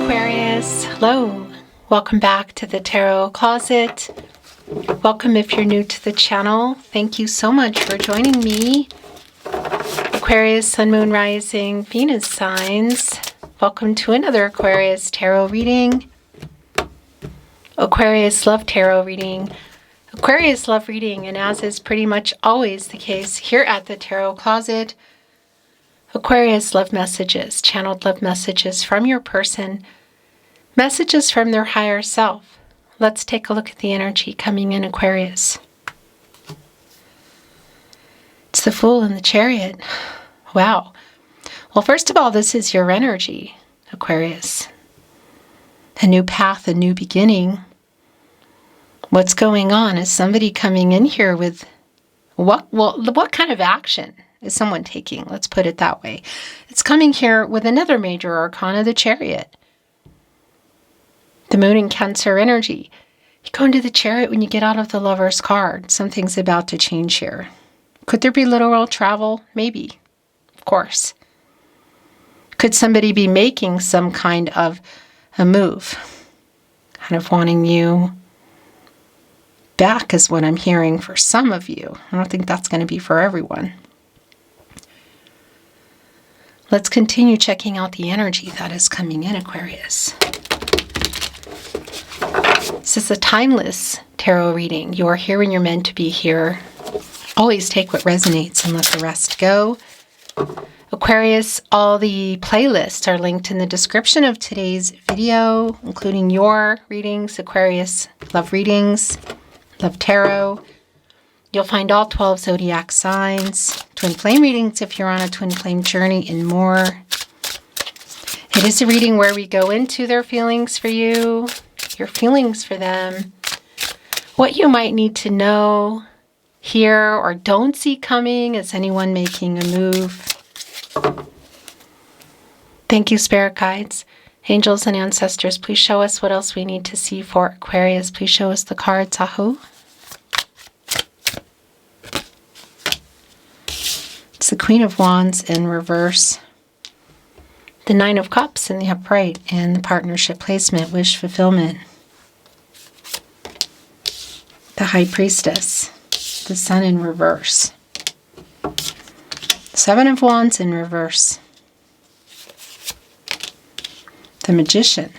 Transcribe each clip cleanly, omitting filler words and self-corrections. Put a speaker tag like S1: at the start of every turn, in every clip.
S1: Aquarius. Hello. Welcome back to the Tarot Closet. Welcome if you're new to the channel. Thank you so much for joining me. Aquarius, Sun, Moon, Rising, Venus signs. Welcome to another Aquarius Tarot reading. Aquarius love tarot reading. Aquarius love reading, and as is pretty much always the case here at the Tarot Closet, Aquarius love messages, channeled love messages from your person, messages from their higher self. Let's take a look at the energy coming in, Aquarius. It's the Fool and the Chariot. Wow. Well, first of all, this is your energy, Aquarius. A new path, a new beginning. What's going on? Is somebody coming in here with what kind of action is someone taking? Let's put it that way. It's coming here with another major arcana, the Chariot. The Moon in Cancer energy. You go into the Chariot when you get out of the Lover's card. Something's about to change here. Could there be literal travel? Maybe. Of course. Could somebody be making some kind of a move? Kind of wanting you back is what I'm hearing for some of you. I don't think that's going to be for everyone. Let's continue checking out the energy that is coming in, Aquarius. This is a timeless tarot reading. You are here when you're meant to be here. Always take what resonates and let the rest go. Aquarius, all the playlists are linked in the description of today's video, including your readings. Aquarius, love readings, love tarot. You'll find all 12 zodiac signs, twin flame readings if you're on a twin flame journey, and more. It is a reading where we go into their feelings for you, your feelings for them, what you might need to know, hear, or don't see coming. Is anyone making a move? Thank you, Spirit Guides, Angels, and Ancestors. Please show us what else we need to see for Aquarius. Please show us the cards. Ahu. It's the Queen of Wands in reverse, the Nine of Cups in the upright, and the partnership placement, wish fulfillment. The High Priestess, the Sun in reverse. Seven of Wands in reverse. The Magician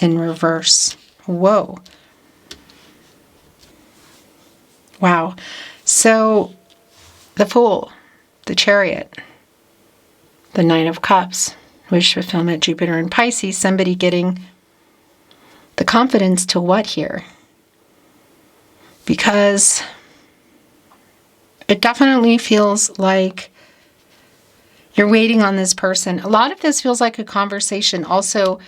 S1: in reverse. Whoa. Wow. So the Fool, the Chariot, the Nine of Cups, wish fulfillment, Jupiter in Pisces, somebody getting the confidence to what here? Because it definitely feels like you're waiting on this person. A lot of this feels like a conversation also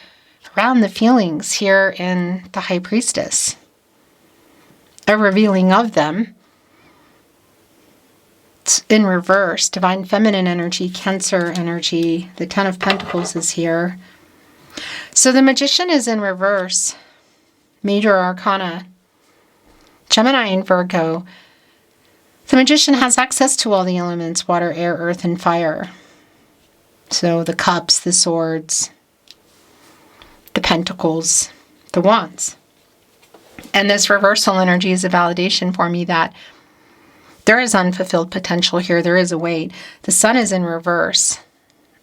S1: around the feelings here in the High Priestess. A revealing of them. It's in reverse. Divine Feminine energy, Cancer energy. The Ten of Pentacles is here. So the Magician is in reverse. Major Arcana. Gemini and Virgo. The Magician has access to all the elements, water, air, earth, and fire. So the cups, the swords, the pentacles, the wands. And this reversal energy is a validation for me that there is unfulfilled potential here. There is a wait. The Sun is in reverse.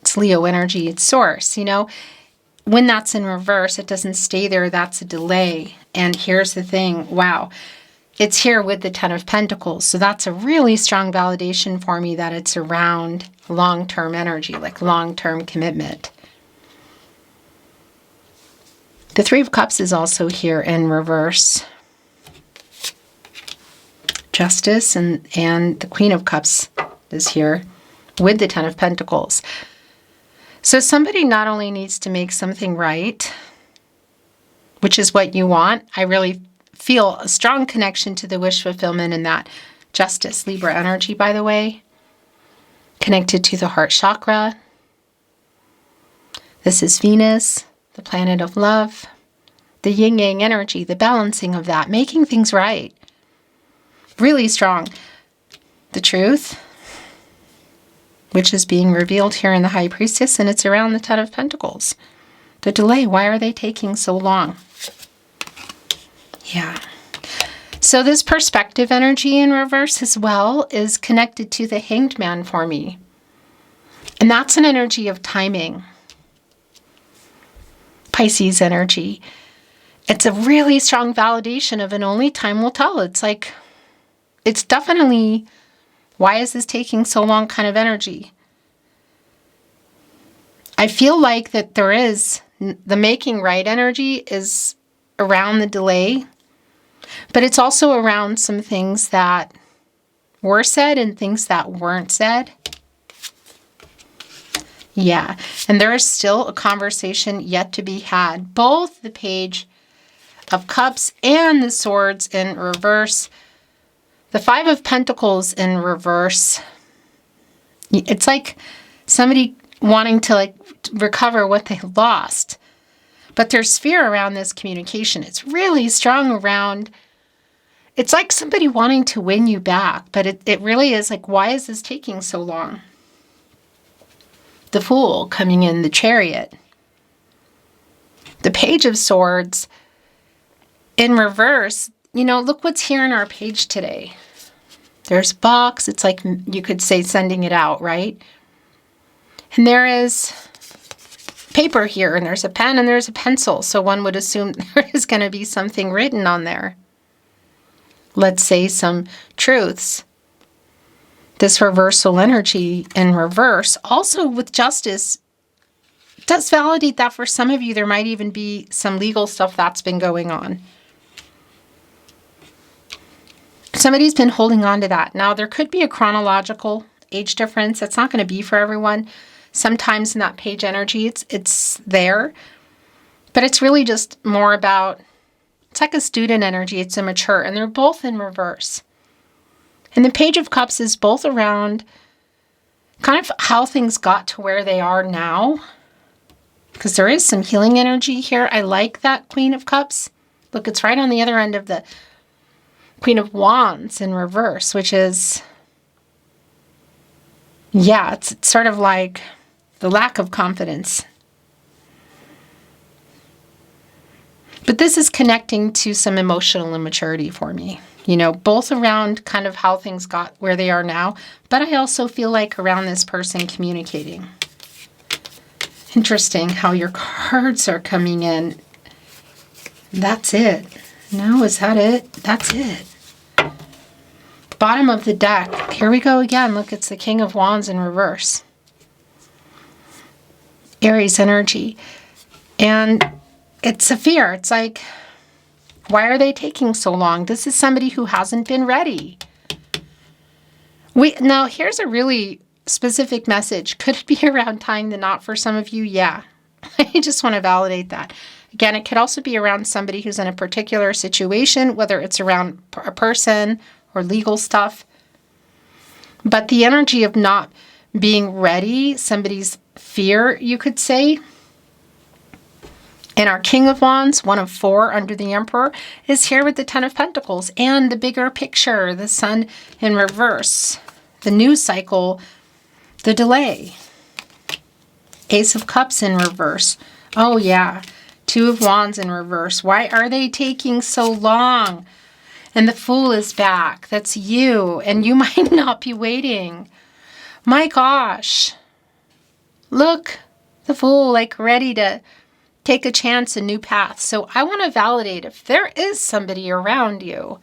S1: It's Leo energy. It's source. You know, when that's in reverse, it doesn't stay there. That's a delay. And here's the thing. Wow. It's here with the Ten of Pentacles. So that's a really strong validation for me that it's around long-term energy, like long-term commitment. The Three of Cups is also here in reverse. Justice and the Queen of Cups is here with the Ten of Pentacles. So somebody not only needs to make something right, which is what you want. I really feel a strong connection to the wish fulfillment and that Justice, Libra energy, by the way, connected to the heart chakra. This is Venus, the planet of love, the yin-yang energy, the balancing of that, making things right. Really strong. The Truth, which is being revealed here in the High Priestess, and it's around the Ten of Pentacles. The delay, why are they taking so long? Yeah. So this perspective energy in reverse as well is connected to the Hanged Man for me. And that's an energy of timing. Pisces energy. It's a really strong validation of an only time will tell. It's like, it's definitely, why is this taking so long kind of energy. I feel like that there is, the making right energy is around the delay, but it's also around some things that were said and things that weren't said. Yeah, and there is still a conversation yet to be had. Both the Page of Cups and the Swords in reverse. The Five of Pentacles in reverse. It's like somebody wanting to like recover what they lost. But there's fear around this communication. It's really strong around, it's like somebody wanting to win you back. But it really is like, why is this taking so long? The Fool coming in, the Chariot. The Page of Swords in reverse. You know, look what's here in our page today. There's a box. It's like, you could say sending it out, right? And there is paper here, and there's a pen and there's a pencil. So one would assume there is going to be something written on there. Let's say some truths. This reversal energy in reverse, also with Justice, does validate that for some of you, there might even be some legal stuff that's been going on. Somebody's been holding on to that. Now, there could be a chronological age difference. That's not going to be for everyone. Sometimes in that page energy, it's there. But it's really just more about, it's like a student energy. It's immature. And they're both in reverse. And the Page of Cups is both around kind of how things got to where they are now. Because there is some healing energy here. I like that Queen of Cups. Look, it's right on the other end of the Queen of Wands in reverse, which is, yeah, it's sort of like the lack of confidence. But this is connecting to some emotional immaturity for me. You know, both around kind of how things got where they are now, but I also feel like around this person communicating. Interesting how your cards are coming in. That's it. No, is that it? That's it. Bottom of the deck. Here we go again. Look, it's the King of Wands in reverse. Aries energy. And it's a fear. It's like, why are they taking so long? This is somebody who hasn't been ready. Now, here's a really specific message. Could it be around tying the knot for some of you? Yeah. I just want to validate that. Again, it could also be around somebody who's in a particular situation, whether it's around a person or legal stuff. But the energy of not being ready, somebody's fear, you could say. And our King of Wands, 1 of 4 under the Emperor, is here with the 10 of Pentacles and the bigger picture, the Sun in reverse, the news cycle, the delay. Ace of Cups in reverse. Oh, yeah. 2 of Wands in reverse. Why are they taking so long? And the Fool is back. That's you. And you might not be waiting. My gosh. Look, the Fool, like ready to take a chance, a new path. So I want to validate if there is somebody around you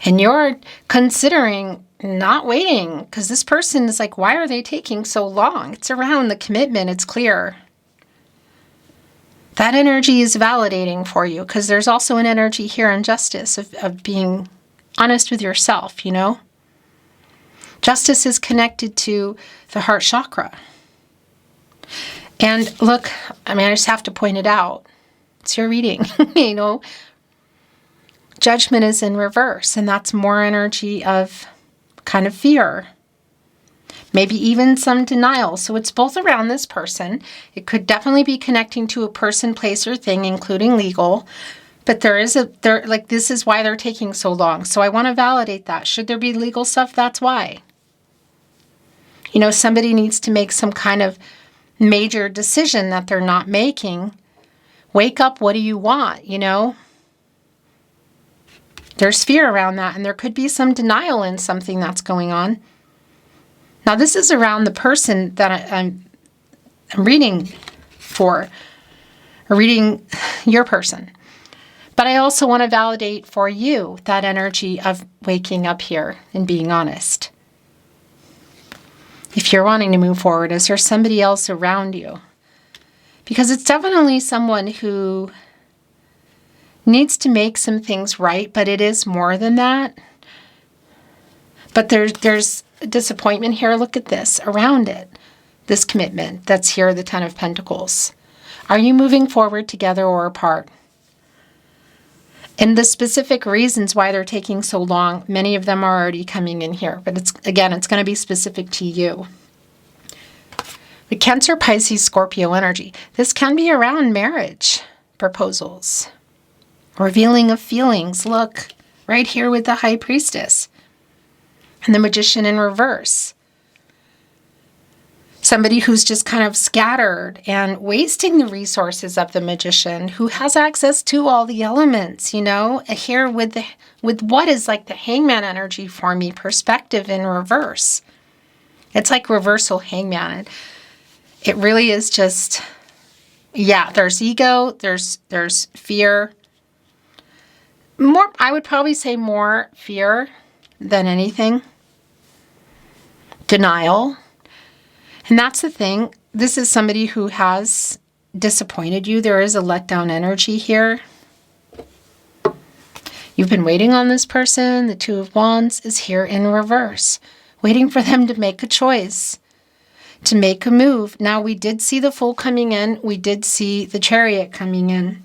S1: and you're considering not waiting, because this person is like, why are they taking so long? It's around the commitment. It's clear. That energy is validating for you, because there's also an energy here in Justice of being honest with yourself, you know? Justice is connected to the heart chakra. And look, I mean, I just have to point it out. It's your reading, you know? Judgment is in reverse, and that's more energy of kind of fear. Maybe even some denial. So it's both around this person. It could definitely be connecting to a person, place, or thing, including legal. But this is why they're taking so long. So I want to validate that. Should there be legal stuff? That's why. You know, somebody needs to make some kind of major decision that they're not making. Wake up, what do you want, you know? There's fear around that, and there could be some denial in something that's going on. Now, this is around the person that I'm reading for, or reading your person. But I also want to validate for you that energy of waking up here and being honest. If you're wanting to move forward, is there somebody else around you? Because it's definitely someone who needs to make some things right, but it is more than that. But there's disappointment here. Look at this, around it. This commitment that's here, the Ten of Pentacles. Are you moving forward together or apart? And the specific reasons why they're taking so long, many of them are already coming in here. But it's going to be specific to you. The Cancer, Pisces, Scorpio energy. This can be around marriage proposals. Revealing of feelings. Look, right here with the High Priestess. And the Magician in reverse. Somebody who's just kind of scattered and wasting the resources of the Magician, who has access to all the elements, you know. Here with what is like the Hangman energy for me, perspective in reverse. It's like reversal Hangman. It really is just, yeah, there's ego, there's fear. More, I would probably say more fear than anything. Denial. And that's the thing. This is somebody who has disappointed you. There is a letdown energy here. You've been waiting on this person. The Two of Wands is here in reverse, waiting for them to make a choice, to make a move. Now, we did see the Fool coming in. We did see the Chariot coming in.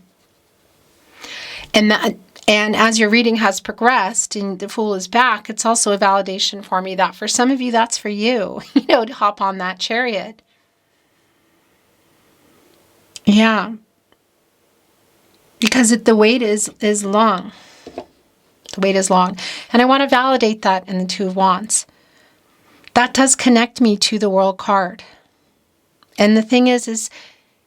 S1: And as your reading has progressed and the Fool is back, it's also a validation for me that for some of you, that's for you, you know, to hop on that Chariot. Yeah. Because the wait is long. The wait is long. And I want to validate that in the Two of Wands. That does connect me to the World card. And the thing is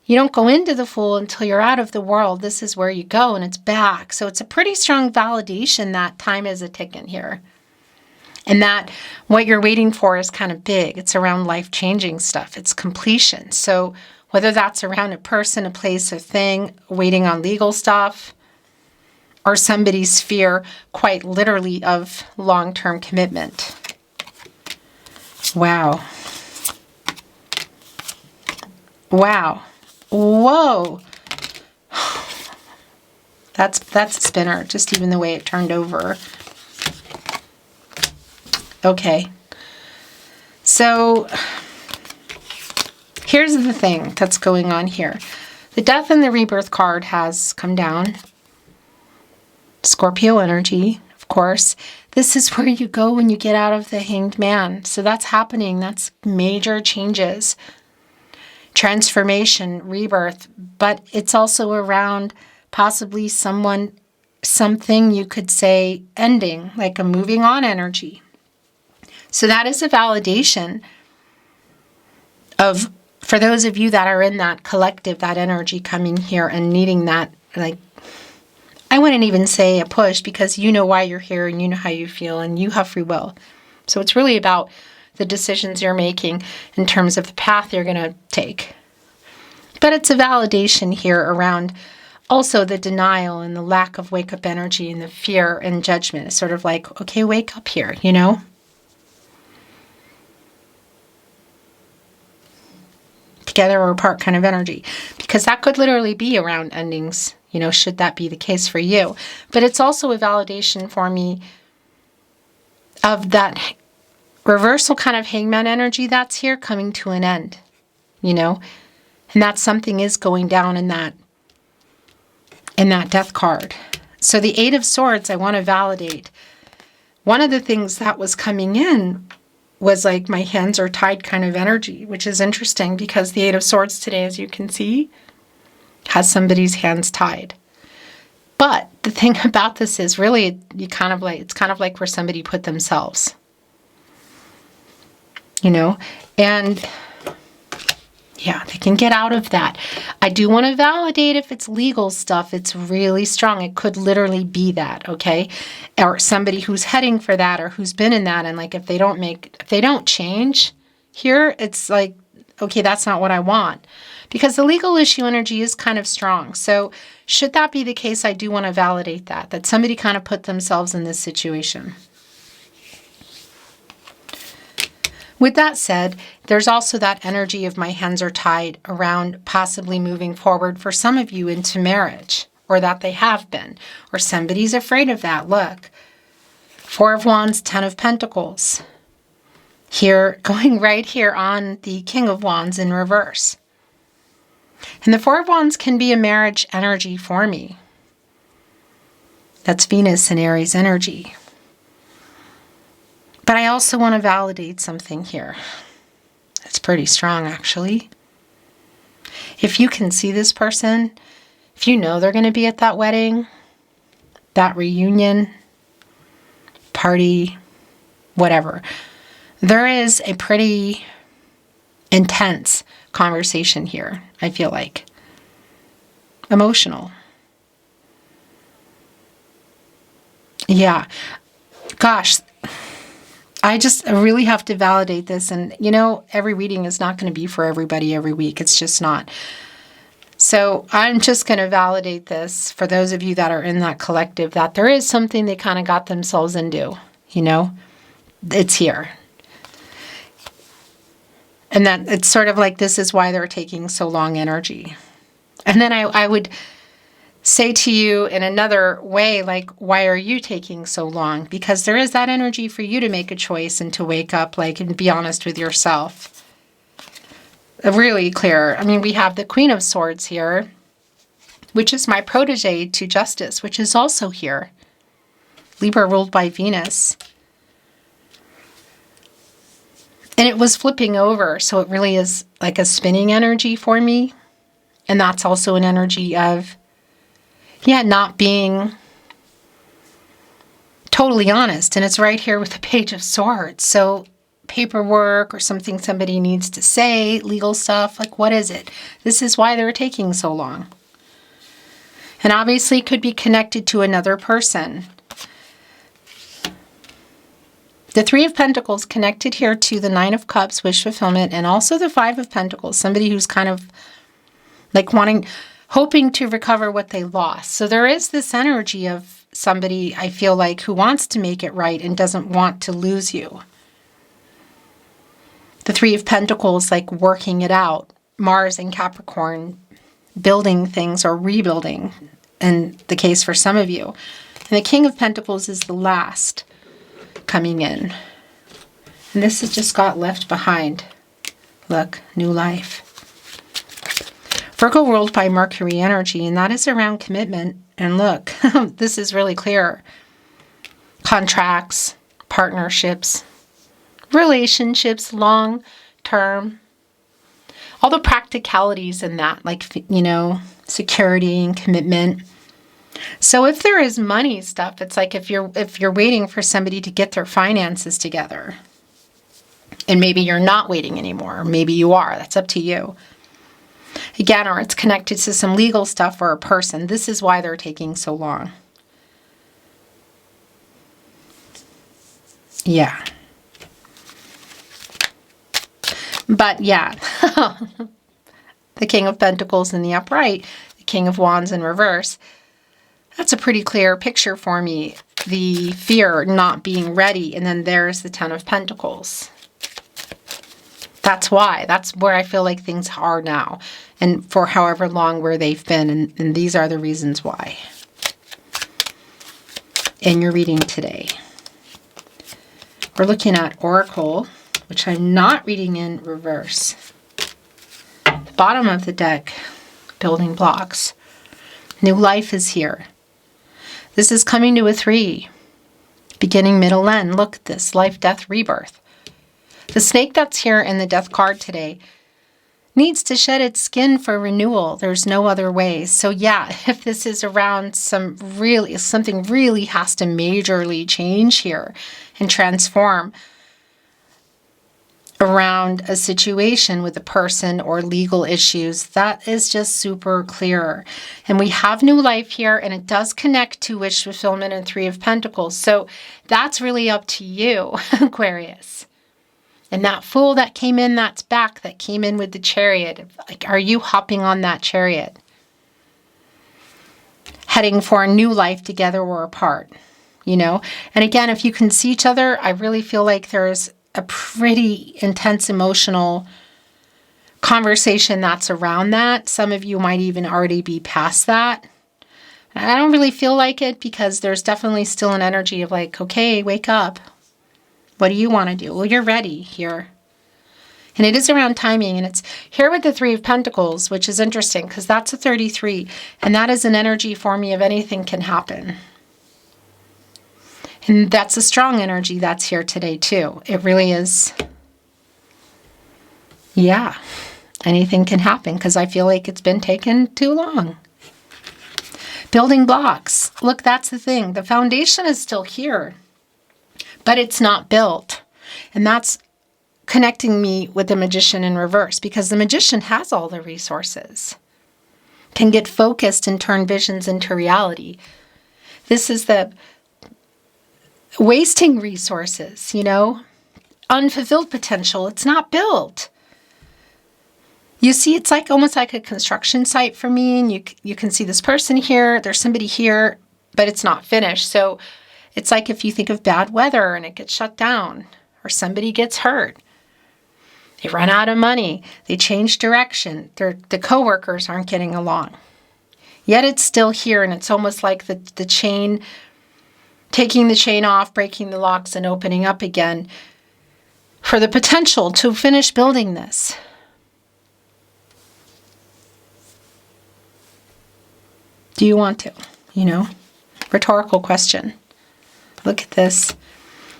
S1: you don't go into the Fool until you're out of the world. This is where you go, and it's back. So it's a pretty strong validation that time is a ticking here. And that what you're waiting for is kind of big. It's around life-changing stuff. It's completion. So whether that's around a person, a place, a thing, waiting on legal stuff, or somebody's fear, quite literally, of long-term commitment. Wow. Wow. Whoa. That's a spinner, just even the way it turned over. Okay. So here's the thing that's going on here. The Death and the Rebirth card has come down. Scorpio energy, of course. This is where you go when you get out of the Hanged Man. So that's happening. That's major changes. Transformation, rebirth, but it's also around possibly something you could say ending, like a moving on energy. So that is a validation of, for those of you that are in that collective, that energy coming here and needing that, like, I wouldn't even say a push, because you know why you're here and you know how you feel and you have free will. So it's really about the decisions you're making in terms of the path you're going to take. But it's a validation here around also the denial and the lack of wake-up energy and the fear and judgment. It's sort of like, okay, wake up here, you know? Together or apart kind of energy. Because that could literally be around endings, you know, should that be the case for you. But it's also a validation for me of that reversal kind of hangman energy that's here coming to an end, you know, and that something is going down in that death card. So the Eight of Swords, I want to validate. One of the things that was coming in was like my hands are tied kind of energy, which is interesting because the Eight of Swords today, as you can see, has somebody's hands tied. But the thing about this is really it's kind of like where somebody put themselves. You know, and Yeah, they can get out of that. I do want to validate if it's legal stuff. It's really strong. It could literally be that, okay? Or somebody who's heading for that or who's been in that. And like, if they don't change here, it's like, okay, that's not what I want. Because the legal issue energy is kind of strong. So should that be the case, I do want to validate that somebody kind of put themselves in this situation. With that said, there's also that energy of my hands are tied around possibly moving forward for some of you into marriage, or that they have been, or somebody's afraid of that. Look, 4 of Wands, 10 of Pentacles. Here, going right here on the King of Wands in reverse. And the 4 of Wands can be a marriage energy for me. That's Venus and Aries energy. But I also want to validate something here. It's pretty strong, actually. If you can see this person, if you know they're going to be at that wedding, that reunion, party, whatever, there is a pretty intense conversation here, I feel like. Emotional. Yeah. Gosh, I really have to validate this. And, every reading is not going to be for everybody every week. It's just not. So I'm just going to validate this for those of you that are in that collective, that there is something they kind of got themselves into, It's here. And that it's sort of like, this is why they're taking so long energy. And then I would say to you in another way, like, why are you taking so long? Because there is that energy for you to make a choice and to wake up, and be honest with yourself. Really clear. I mean, we have the Queen of Swords here, which is my protege to Justice, which is also here. Libra ruled by Venus. And it was flipping over, so it really is like a spinning energy for me. And that's also an energy of, not being totally honest. And it's right here with the Page of Swords. So paperwork or something somebody needs to say, legal stuff, like what is it? This is why they're taking so long. And obviously it could be connected to another person. The 3 of Pentacles connected here to the 9 of Cups, wish fulfillment, and also the 5 of Pentacles, somebody who's kind of like hoping to recover what they lost. So there is this energy of somebody, I feel like, who wants to make it right and doesn't want to lose you. The 3 of Pentacles, like working it out. Mars and Capricorn, building things or rebuilding, in the case for some of you. And the King of Pentacles is the last coming in. And this has just got left behind. Look, new life. Virgo ruled by Mercury energy, and that is around commitment. And look, this is really clear. Contracts, partnerships, relationships, long term. All the practicalities in that, like, security and commitment. So if there is money stuff, it's like if you're waiting for somebody to get their finances together, and maybe you're not waiting anymore, or maybe you are, that's up to you. Again, or it's connected to some legal stuff or a person. This is why they're taking so long. Yeah. But yeah, the King of Pentacles in the upright, the King of Wands in reverse. That's a pretty clear picture for me. The fear, not being ready, and then there's the 10 of Pentacles. That's why. That's where I feel like things are now, and for however long where they've been, and these are the reasons why. In your reading today, we're looking at Oracle, which I'm not reading in reverse. The bottom of the deck, building blocks. New life is here. This is coming to a 3. Beginning, middle, end. Look at this. Life, death, rebirth. The snake that's here in the death card today needs to shed its skin for renewal. There's no other way. So yeah, if this is around something really has to majorly change here and transform. around a situation with a person or legal issues. That is just super clear. And we have new life here, and it does connect to wish fulfillment and Three of Pentacles. So that's really up to you, Aquarius. And that Fool that came in, that's back, that came in with the Chariot. Like, are you hopping on that chariot? Heading for a new life together or apart, you know? And again, if you can see each other, I really feel like there's a pretty intense emotional conversation that's around that. Some of you might even already be past that. I don't really feel like it, because there's definitely still an energy of like, okay, wake up. What do you want to do? Well, you're ready here. And it is around timing, and it's here with the Three of Pentacles, which is interesting because that's a 33, and that is an energy for me of anything can happen. And that's a strong energy that's here today too. It really is. Yeah, anything can happen because I feel like it's been taken too long. Building blocks. Look, that's the thing. The foundation is still here, but it's not built. And that's connecting me with the Magician in reverse, because the Magician has all the resources, can get focused and turn visions into reality. This is the wasting resources, you know, unfulfilled potential. It's not built. You see, it's like almost like a construction site for me, and you can see this person here, there's somebody here, but it's not finished. So it's like if you think of bad weather and it gets shut down, or somebody gets hurt, they run out of money, they change direction, the coworkers aren't getting along. Yet it's still here, and it's almost like the chain, taking the chain off, breaking the locks, and opening up again for the potential to finish building this. Do you want to? You know, rhetorical question. Look at this.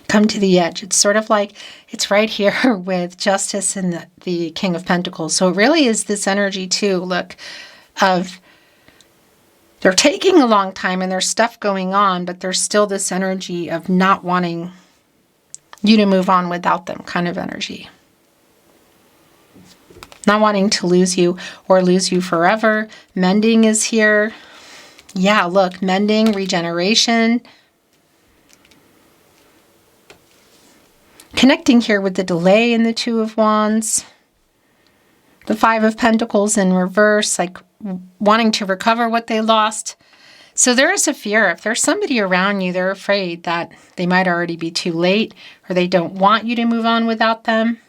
S1: Come to the edge. It's sort of like, it's right here with Justice and the King of Pentacles. So it really is this energy too, look, of they're taking a long time and there's stuff going on, but there's still this energy of not wanting you to move on without them kind of energy. Not wanting to lose you or lose you forever. Mending is here. Yeah, look, mending, regeneration. Connecting here with the delay in the Two of Wands. The Five of Pentacles in reverse, like wanting to recover what they lost. So there is a fear. If there's somebody around you, they're afraid that they might already be too late, or they don't want you to move on without them.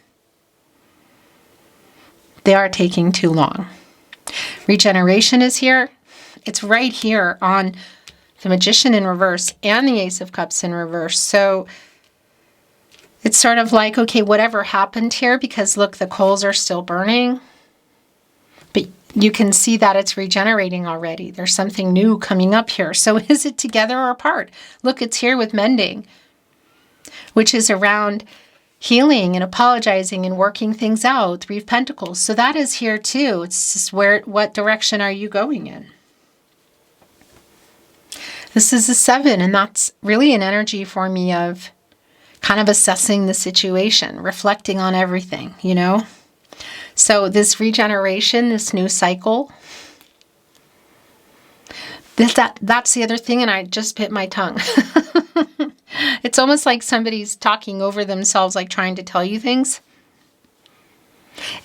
S1: They are taking too long. Regeneration is here. It's right here on the Magician in reverse and the Ace of Cups in reverse. So it's sort of like, okay, whatever happened here, because look, the coals are still burning, but you can see that it's regenerating already. There's something new coming up here. So is it together or apart? Look, it's here with mending, which is around healing and apologizing and working things out. Three of Pentacles. So that is here too. It's just what direction are you going in? This is a 7, and that's really an energy for me of kind of assessing the situation, reflecting on everything, you know? So this regeneration, this new cycle, that's the other thing, and I just bit my tongue. It's almost like somebody's talking over themselves, like trying to tell you things.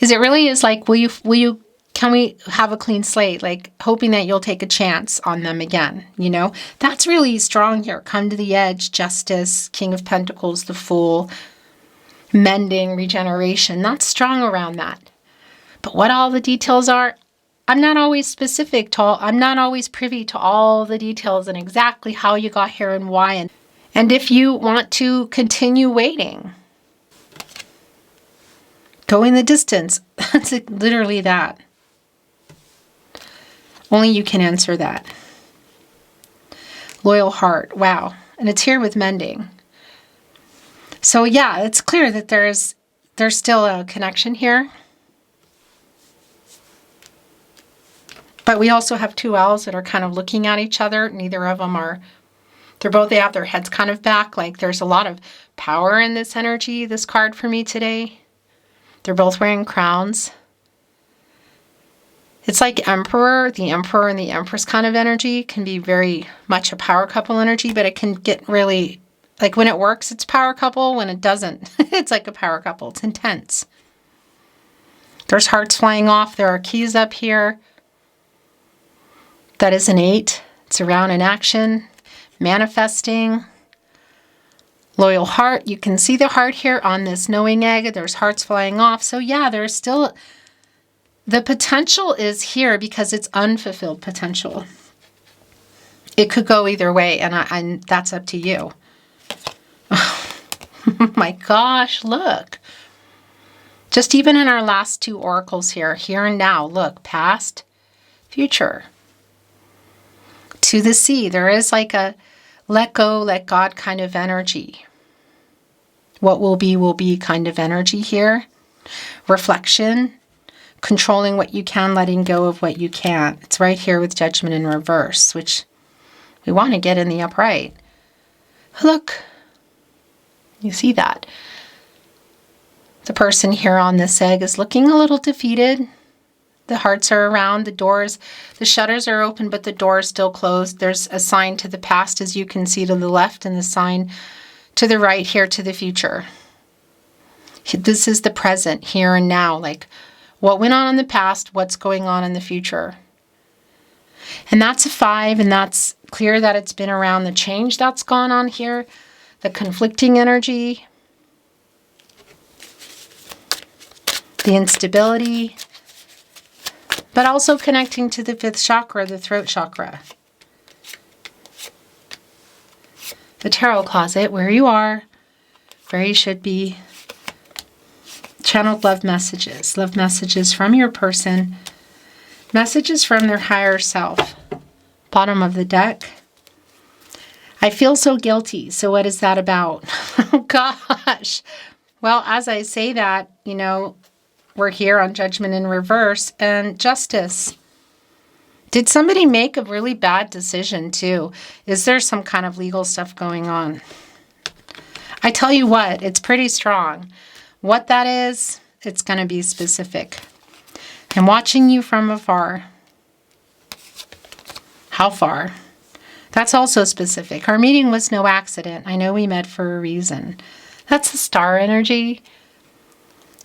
S1: It really is like, can we have a clean slate? Like hoping that you'll take a chance on them again, you know? That's really strong here. Come to the edge, Justice, King of Pentacles, the Fool, mending, regeneration. That's strong around that. But what all the details are, I'm not always specific to all, I'm not always privy to all the details and exactly how you got here and why. And if you want to continue waiting, going the distance, that's literally that. Only you can answer that. Loyal heart. Wow. And it's here with mending. So yeah, it's clear that there's still a connection here. But we also have two owls that are kind of looking at each other. Neither of them are, they have their heads kind of back. Like there's a lot of power in this energy, this card for me today. They're both wearing crowns. It's like Emperor, the Emperor and the Empress kind of energy can be very much a power couple energy, but it can get really, like when it works, it's power couple. When it doesn't, it's like a power couple. It's intense. There's hearts flying off. There are keys up here. That is an 8. It's around in action, manifesting. Loyal heart. You can see the heart here on this knowing egg. There's hearts flying off. So yeah, there's still, the potential is here because it's unfulfilled potential. It could go either way, and that's up to you. Oh my gosh, look. Just even in our last 2 oracles here and now, look, past, future. To the sea, there is like a let go, let God kind of energy. What will be kind of energy here. Reflection, controlling what you can, letting go of what you can't. It's right here with Judgment in reverse, which we want to get in the upright. Look, you see that. The person here on this egg is looking a little defeated. The hearts are around, the doors, the shutters are open, but the door is still closed. There's a sign to the past, as you can see to the left, and the sign to the right here to the future. This is the present, here and now, like what went on in the past, what's going on in the future. And that's a 5, and that's clear that it's been around the change that's gone on here, the conflicting energy, the instability, but also connecting to the 5th chakra, the throat chakra. The tarot closet, where you are, where you should be. Channeled love messages from your person, messages from their higher self. Bottom of the deck. I feel so guilty. So what is that about? Oh gosh. Well, as I say that, you know, we're here on Judgment in reverse and Justice. Did somebody make a really bad decision too? Is there some kind of legal stuff going on? I tell you what, it's pretty strong. What that is, it's going to be specific. I'm watching you from afar. How far? That's also specific. Our meeting was no accident. I know we met for a reason. That's the star energy.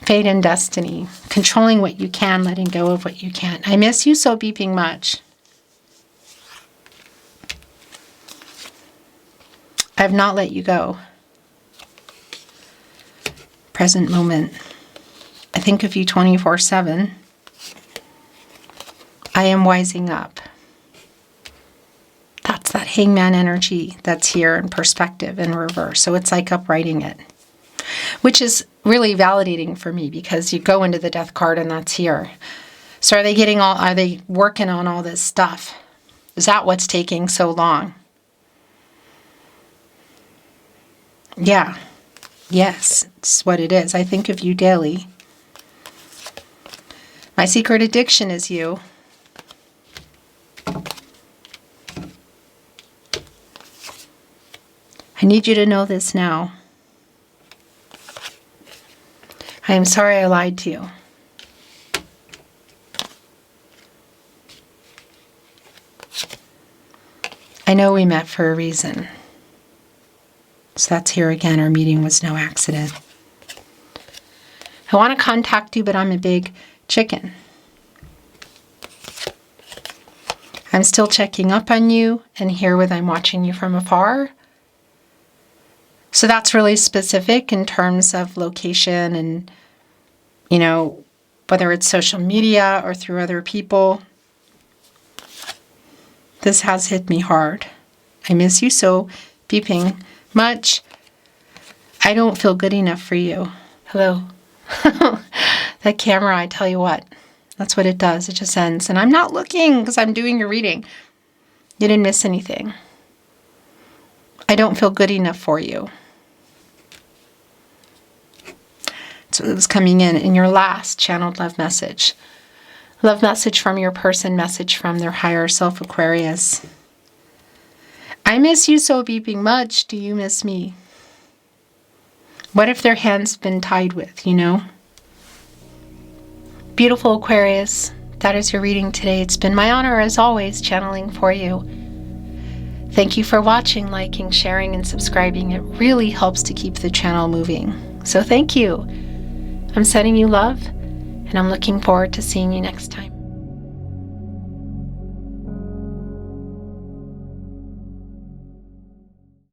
S1: Fate and destiny. Controlling what you can, letting go of what you can't. I miss you so beeping much. I have not let you go. Present moment. I think of you 24/7. I am wising up. That's that hangman energy that's here in perspective in reverse. So it's like uprighting it, which is really validating for me because you go into the death card and that's here. So are they working on all this stuff? Is that what's taking so long? Yeah. Yes, it's what it is. I think of you daily. My secret addiction is you. I need you to know this now. I am sorry I lied to you. I know we met for a reason. So that's here again. Our meeting was no accident. I want to contact you, but I'm a big chicken. I'm still checking up on you, and herewith I'm watching you from afar. So that's really specific in terms of location and, you know, whether it's social media or through other people. This has hit me hard. I miss you so beeping much. I don't feel good enough for you. Hello. That camera, I tell you what, that's what it does. It just ends. And I'm not looking because I'm doing your reading. You didn't miss anything. I don't feel good enough for you. So it was coming in your last channeled love message. Love message from your person, message from their higher self, Aquarius. I miss you so beeping much. Do you miss me? What if their hands been tied with, you know? Beautiful Aquarius, that is your reading today. It's been my honor, as always, channeling for you. Thank you for watching, liking, sharing, and subscribing. It really helps to keep the channel moving. So thank you. I'm sending you love, and I'm looking forward to seeing you next time.